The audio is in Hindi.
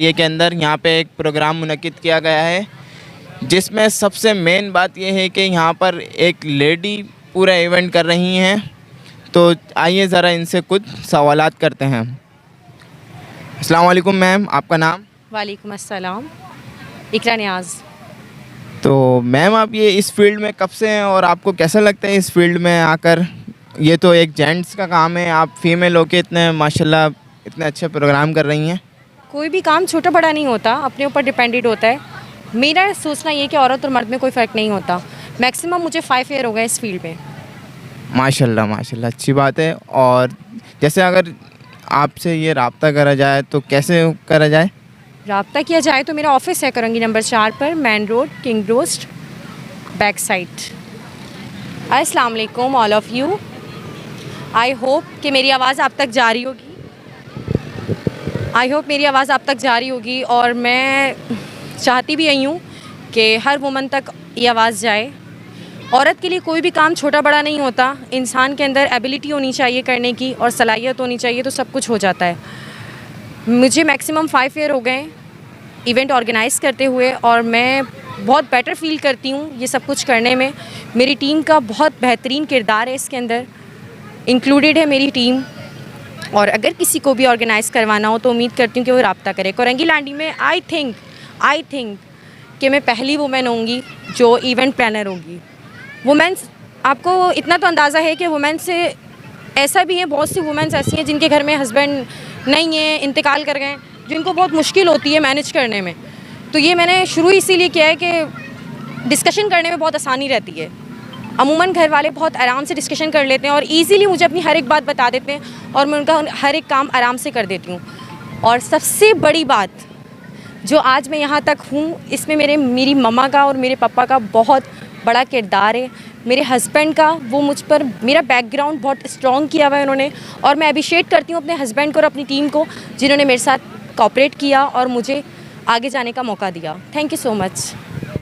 ये के अंदर यहाँ पे एक प्रोग्राम मुनक्किद किया गया है, जिसमें सबसे मेन बात ये है कि यहाँ पर एक लेडी पूरा इवेंट कर रही हैं। तो आइए ज़रा इनसे कुछ सवालात करते हैं। अस्सलाम वालेकुम मैम, आपका नाम? वालेकुम अस्सलाम, इकरा नियाज़। तो मैम आप ये इस फील्ड में कब से हैं और आपको कैसा लगता है इस फील्ड में आकर? ये तो एक जेंट्स का काम है, आप फीमेल होके इतने माशाल्लाह इतने अच्छे प्रोग्राम कर रही हैं। कोई भी काम छोटा बड़ा नहीं होता, अपने ऊपर डिपेंडेंट होता है। मेरा सोचना ये कि औरत और मर्द में कोई फ़र्क नहीं होता। मैक्सिमम मुझे 5 ईयर हो गए इस फील्ड में। माशाल्लाह माशाल्लाह, अच्छी बात है। और जैसे अगर आपसे ये रब्ता करा जाए तो कैसे करा जाए? रब्ता किया जाए तो मेरा ऑफिस है करंगी नंबर 4 पर, main road, king roast, back side. अस्सलाम वालेकुम all of you. I hope कि मेरी आवाज़ आप तक जा रही होगी। और मैं चाहती भी यही हूँ कि हर वुमन तक ये आवाज़ जाए। औरत के लिए कोई भी काम छोटा बड़ा नहीं होता। इंसान के अंदर एबिलिटी होनी चाहिए करने की और सलाहियत होनी चाहिए, तो सब कुछ हो जाता है। मुझे मैक्सिमम 5 ईयर हो गए इवेंट ऑर्गेनाइज़ करते हुए, और मैं बहुत बेटर फील करती हूँ ये सब कुछ करने में। मेरी टीम का बहुत बेहतरीन किरदार है इसके अंदर, इंक्लूडेड है मेरी टीम। और अगर किसी को भी ऑर्गेनाइज़ करवाना हो तो उम्मीद करती हूँ कि वो रब्ता करे। कोरंगी लैंडी में आई थिंक कि मैं पहली वुमेन होंगी जो इवेंट प्लानर होगी। वुमेन्स, आपको इतना तो अंदाज़ा है कि वुमेन से ऐसा भी है, बहुत सी वुमेन्स ऐसी हैं जिनके घर में हस्बैंड नहीं है, इंतकाल कर गए, जिनको बहुत मुश्किल होती है मैनेज करने में। तो ये मैंने शुरू इसीलिए किया है कि डिस्कशन करने में बहुत आसानी रहती है। अमूमन घर वाले बहुत आराम से डिस्कशन कर लेते हैं और इजीली मुझे अपनी हर एक बात बता देते हैं, और मैं उनका हर एक काम आराम से कर देती हूँ। और सबसे बड़ी बात, जो आज मैं यहाँ तक हूँ, इसमें मेरी मम्मा का और मेरे पापा का बहुत बड़ा किरदार है। मेरे हस्बैंड का, वो मुझ पर, मेरा बैकग्राउंड बहुत स्ट्रॉन्ग किया हुआ है उन्होंने। और मैं अप्रिशिएट करती हूँ अपने हस्बैंड को और अपनी टीम को, जिन्होंने मेरे साथ कोऑपरेट किया और मुझे आगे जाने का मौका दिया। Thank you so much.